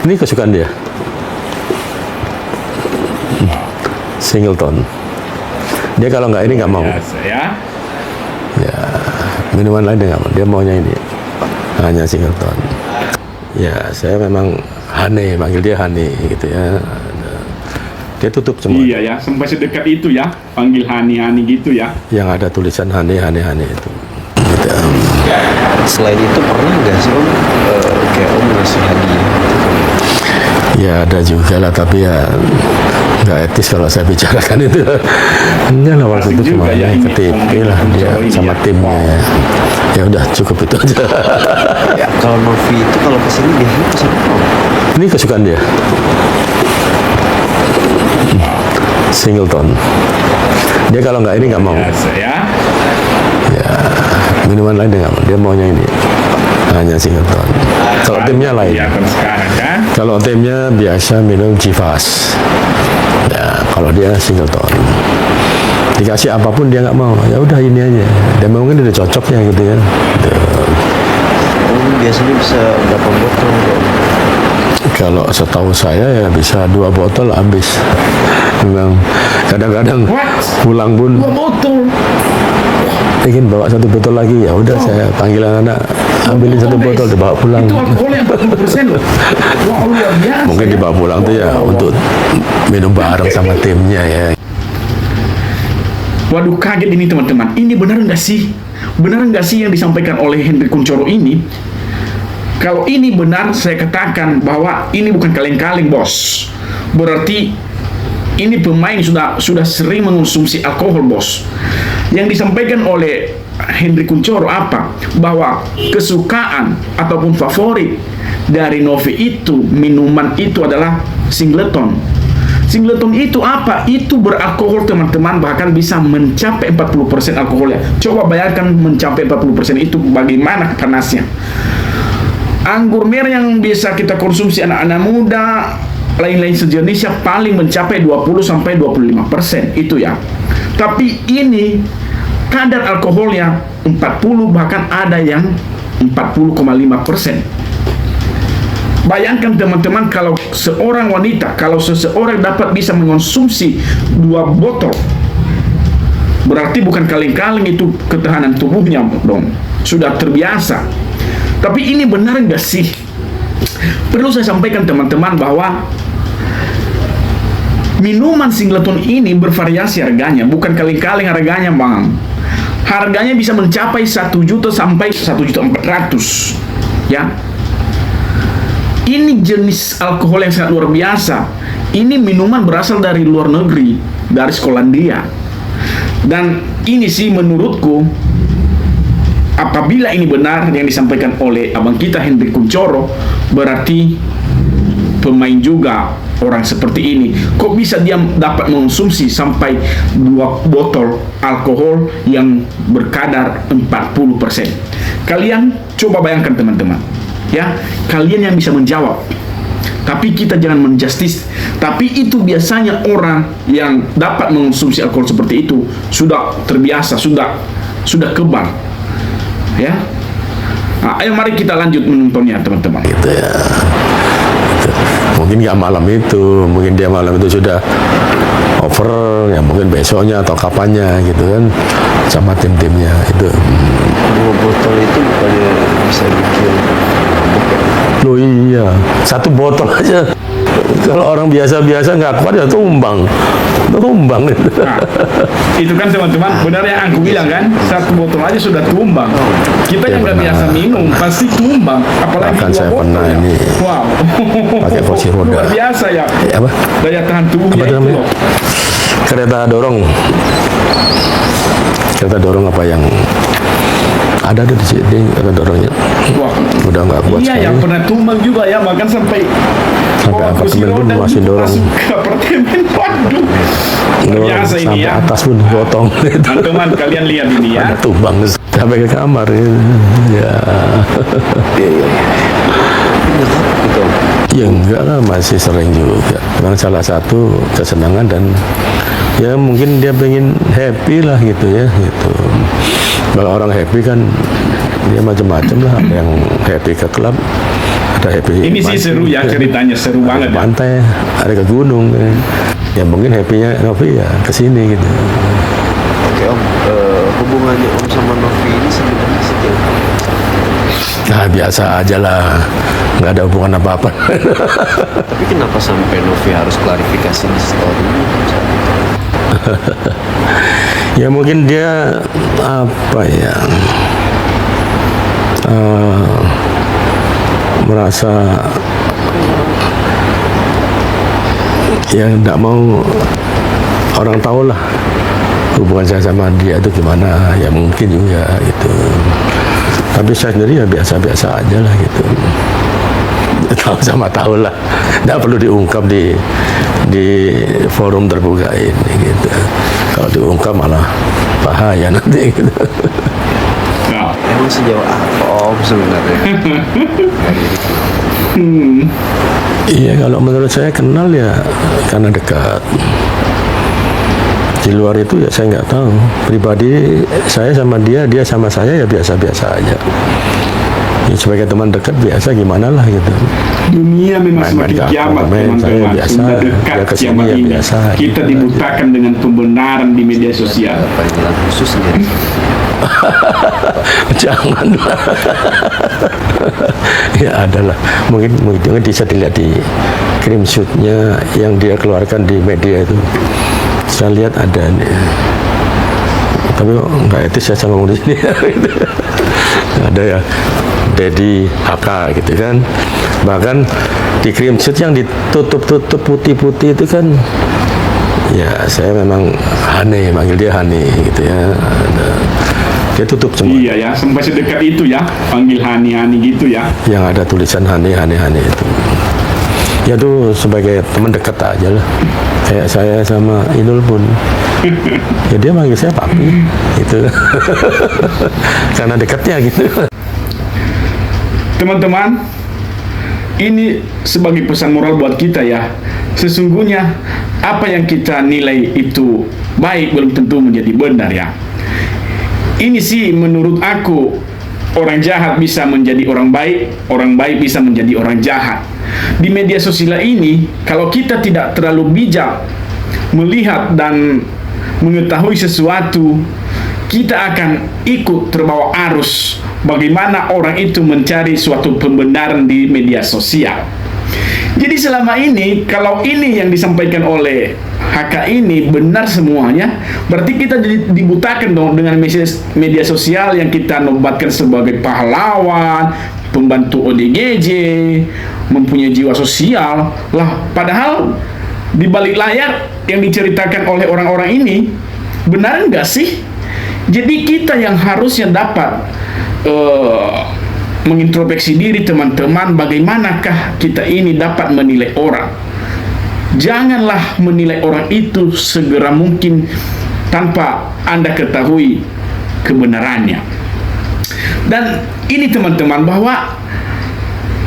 Ini kesukaan dia. Singleton. Dia kalau nggak ini nggak mau. Ya. Ya, minuman lain dia nggak mau. Dia maunya ini. Hanya Singleton. Ya, saya memang Hane, panggil dia Hane gitu ya. Dia tutup semua. Iya ya, sampai sedekat itu ya, panggil Hani gitu ya. Yang ada tulisan Hane itu. Gitu. Selain itu pernah nggak sih Om kayak Om ngasih hadiah? Ya ada juga lah, tapi ya nggak etis kalau saya bicarakan itu. Enggak lah, waktu Asik itu juga cuma ya ke ini, TV lah dia ini sama ya. timnya ya. Ya udah cukup itu aja. Ya, kalau Novi itu kalau kesini biasanya kesini Om. Ini kesukaan dia. Singleton. Dia kalau nggak ini nggak mau. Biasa ya. Ya, minuman lain dia nggak mau. Dia maunya ini. Hanya Singleton. Kalau timnya lain. Iya kan sekarang kan. Kalau timnya biasa minum Chivas. Ya, kalau dia Singleton. Dikasih apapun dia nggak mau. Ya udah ini aja. Dia mungkin udah cocoknya gitu ya. Gitu. Om biasanya bisa berapa botol Om? Kalau setahu saya ya bisa 2 botol habis. Memang kadang-kadang What? pulang pun 2 botol. ingin bawa 1 botol lagi, ya udah saya panggil anak ambilin 1 botol dibawa pulang. Itu alkoholnya 40% loh. Wah, luar biasa. Mungkin ya. dibawa pulang tuh ya untuk minum bareng sama timnya ya. Waduh, kaget ini teman-teman. Ini benar nggak sih? Benar nggak sih yang disampaikan oleh Henry Kuncoro ini? Kalau ini benar, saya katakan bahwa ini bukan kaleng-kaleng, bos. Berarti ini pemain sudah sering mengonsumsi alkohol, bos. Yang disampaikan oleh Henry Kuncoro apa? Bahwa kesukaan ataupun favorit dari Novi itu, minuman itu adalah Singleton. Singleton itu apa? Itu beralkohol teman-teman, bahkan bisa mencapai 40% alkoholnya. Coba bayangkan mencapai 40% itu bagaimana panasnya. Anggur merah yang bisa kita konsumsi anak-anak muda, lain-lain sejenisnya paling mencapai 20-25% itu ya. Tapi ini kadar alkoholnya 40, bahkan ada yang 40,5%. Bayangkan teman-teman, kalau seorang wanita, kalau seseorang dapat bisa mengonsumsi 2 botol, berarti bukan kaleng-kaleng itu ketahanan tubuhnya dong, sudah terbiasa. Tapi ini benar nggak sih? Perlu saya sampaikan teman-teman bahwa minuman Singleton ini bervariasi harganya, bukan kaleng-kaleng harganya, Bang. Harganya bisa mencapai 1 juta sampai 1.400.000 ya. Ini jenis alkohol yang sangat luar biasa. Ini minuman berasal dari luar negeri, dari Skotlandia. Dan ini sih menurutku, apabila ini benar yang disampaikan oleh abang kita Henry Kuncoro, berarti pemain juga orang seperti ini. Kok bisa dia dapat mengonsumsi sampai 2 botol alkohol yang berkadar 40%? Kalian coba bayangkan teman-teman. Ya, kalian yang bisa menjawab. Tapi kita jangan menjustis. Tapi itu biasanya orang yang dapat mengonsumsi alkohol seperti itu sudah terbiasa, sudah kebal. Ya. Nah, ayo mari kita lanjut menontonnya teman-teman. Gitu ya. Gitu. Mungkin nggak malam itu, mungkin dia malam itu sudah over, ya mungkin besoknya atau kapannya gitu kan, sama tim-timnya itu. 2 botol itu bukannya bisa bikin mabuk ya? Loh iya, 1 botol aja. Kalau orang biasa-biasa nggak kuat ya tumbang. Tumbang itu. Nah, itu kan teman-teman, benar yang aku bilang kan, 1 botol aja sudah tumbang. Kita yang nggak biasa minum pasti tumbang, apalagi Bahkan 2 saya botol pernah ya. ini Wow, pakai kursi roda. luar biasa ya. Apa? Daya tahan tubuhnya Apa itu namanya? loh. Kereta dorong apa yang ada di sini, kereta dorongnya Wah, udah nggak kuat iya yang sekali. pernah tumbang juga ya, bahkan sampai bawa kursi apartemen pun roda masih gitu, dorong. masuk ke apartemen. Waduh, luar Dorong biasa ini sampai ya. atas pun gotong itu. Teman-teman kalian lihat ini ya. Ada tumbang sampai ke kamar ya. Iya. Nggak takut gitu Om? Ya enggak lah, masih sering juga. Memang salah satu kesenangan dan ya mungkin dia pengen happy lah gitu ya gitu. Kalau orang happy kan dia macam-macam lah, ada yang happy ke klub, ada happy. Ini sih seru ya ceritanya, seru ada banget ya. pantai, ada ke gunung. Ya mungkin happy-nya Novi ya ke sini gitu. Oke Om, hubungannya Om sama Novi ini sebenarnya sejauh apa? Nah biasa aja lah, nggak ada hubungan apa-apa. Tapi kenapa sampai Novi harus klarifikasi di story ini? Ya mungkin dia apa ya, merasa ya nggak mau orang tahu lah hubungan saya sama dia itu gimana, ya mungkin juga gitu. Tapi saya sendiri ya biasa-biasa aja lah gitu. Tahu sama tahu lah, nggak perlu diungkap di forum terbuka ini gitu. Kalau diungkap malah bahaya nanti gitu. Nah, Emang sejauh apa Om sebenarnya? Iya, kalau menurut saya kenal ya karena dekat. Di luar itu ya saya nggak tahu. Pribadi saya sama dia, dia sama saya ya biasa-biasa aja. Ya, sebagai teman dekat biasa gimana lah gitu. dunia memang Main-main semakin ke kiamat apartemen, saya teman-teman. biasa, Sudah dia dekat kesini kiamat ya ini. biasa, Kita gitu dibutakan dengan pembenaran di media sosial. Panggilan khusus nggak? Jangan lah. Ya adalah mungkin bisa dilihat di screenshotnya yang dia keluarkan di media itu. Saya lihat ada nih. Tapi nggak etis ya sama ngomong di sini. Ada ya Dedi HK gitu kan. Bahkan di screenshot yang ditutup-tutup putih-putih itu kan, ya saya memang Hane, manggil dia Hane gitu ya. Dia tutup semua. Iya ya, sampai sedekat itu ya, panggil Hani-Hani gitu ya. Yang ada tulisan Hane itu. Ya tuh sebagai teman dekat aja lah. Kayak saya sama Inul pun. Ya dia manggil saya papi gitu. Karena dekatnya gitu. Teman-teman, ini sebagai pesan moral buat kita ya. Sesungguhnya apa yang kita nilai itu baik belum tentu menjadi benar ya. Ini sih menurut aku, orang jahat bisa menjadi orang baik bisa menjadi orang jahat. Di media sosial ini, kalau kita tidak terlalu bijak melihat dan mengetahui sesuatu, kita akan ikut terbawa arus bagaimana orang itu mencari suatu pembenaran di media sosial. Jadi selama ini, kalau ini yang disampaikan oleh HK ini benar semuanya, berarti kita dibutakan dong dengan media sosial yang kita nobatkan sebagai pahlawan, pembantu ODGJ, mempunyai jiwa sosial lah. Padahal di balik layar yang diceritakan oleh orang-orang ini, benar nggak sih? Jadi kita yang harusnya dapat mengintrospeksi diri teman-teman, bagaimanakah kita ini dapat menilai orang. Janganlah menilai orang itu segera mungkin tanpa Anda ketahui kebenarannya. Dan ini teman-teman, bahwa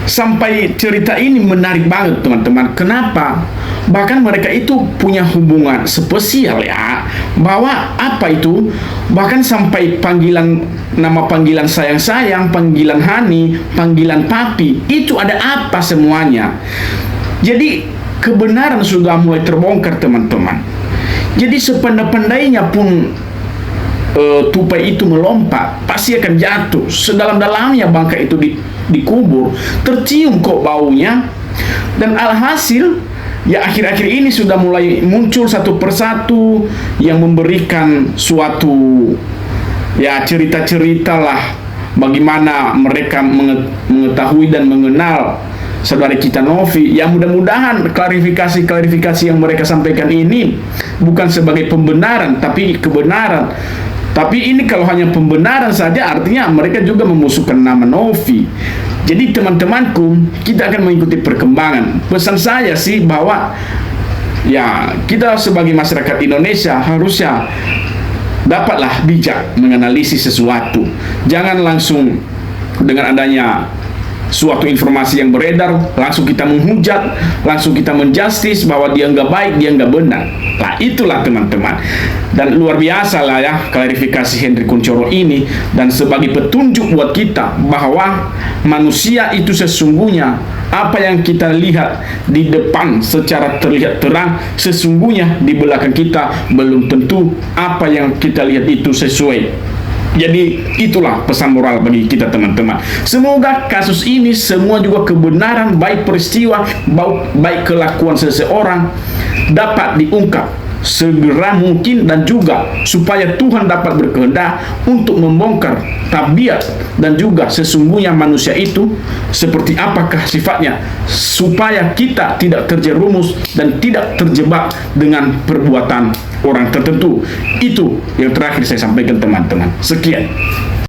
sampai cerita ini menarik banget teman-teman. Kenapa? Bahkan mereka itu punya hubungan spesial ya. Bahwa apa itu? Bahkan sampai panggilan, nama panggilan sayang-sayang, panggilan Hani, panggilan papi, itu ada apa semuanya. Jadi kebenaran sudah mulai terbongkar teman-teman. Jadi sepandai-pandainya pun tupai itu melompat, pasti akan jatuh. Sedalam-dalamnya bangka itu dikubur, tercium kok baunya. Dan alhasil ya akhir-akhir ini sudah mulai muncul satu persatu yang memberikan suatu ya cerita-cerita lah bagaimana mereka mengetahui dan mengenal saudari kita Novi. Ya mudah-mudahan klarifikasi yang mereka sampaikan ini bukan sebagai pembenaran tapi kebenaran. Tapi ini kalau hanya pembenaran saja, artinya mereka juga memusuhkan nama Novi. Jadi teman-temanku, kita akan mengikuti perkembangan. Pesan saya sih bahwa ya kita sebagai masyarakat Indonesia harusnya dapatlah bijak menganalisis sesuatu. Jangan langsung dengan adanya suatu informasi yang beredar, langsung kita menghujat, langsung kita menjustis bahwa dia nggak baik, dia nggak benar. Nah, itulah teman-teman. Dan luar biasa lah ya klarifikasi Henry Kunchoro ini, dan sebagai petunjuk buat kita bahwa manusia itu sesungguhnya apa yang kita lihat di depan secara terlihat terang, sesungguhnya di belakang kita belum tentu apa yang kita lihat itu sesuai. Jadi itulah pesan moral bagi kita teman-teman. Semoga kasus ini semua juga kebenaran, baik peristiwa, baik kelakuan seseorang dapat diungkap segera mungkin, dan juga supaya Tuhan dapat berkehendak untuk membongkar tabiat dan juga sesungguhnya manusia itu seperti apakah sifatnya, supaya kita tidak terjerumus dan tidak terjebak dengan perbuatan orang tertentu. Itu yang terakhir saya sampaikan teman-teman. Sekian.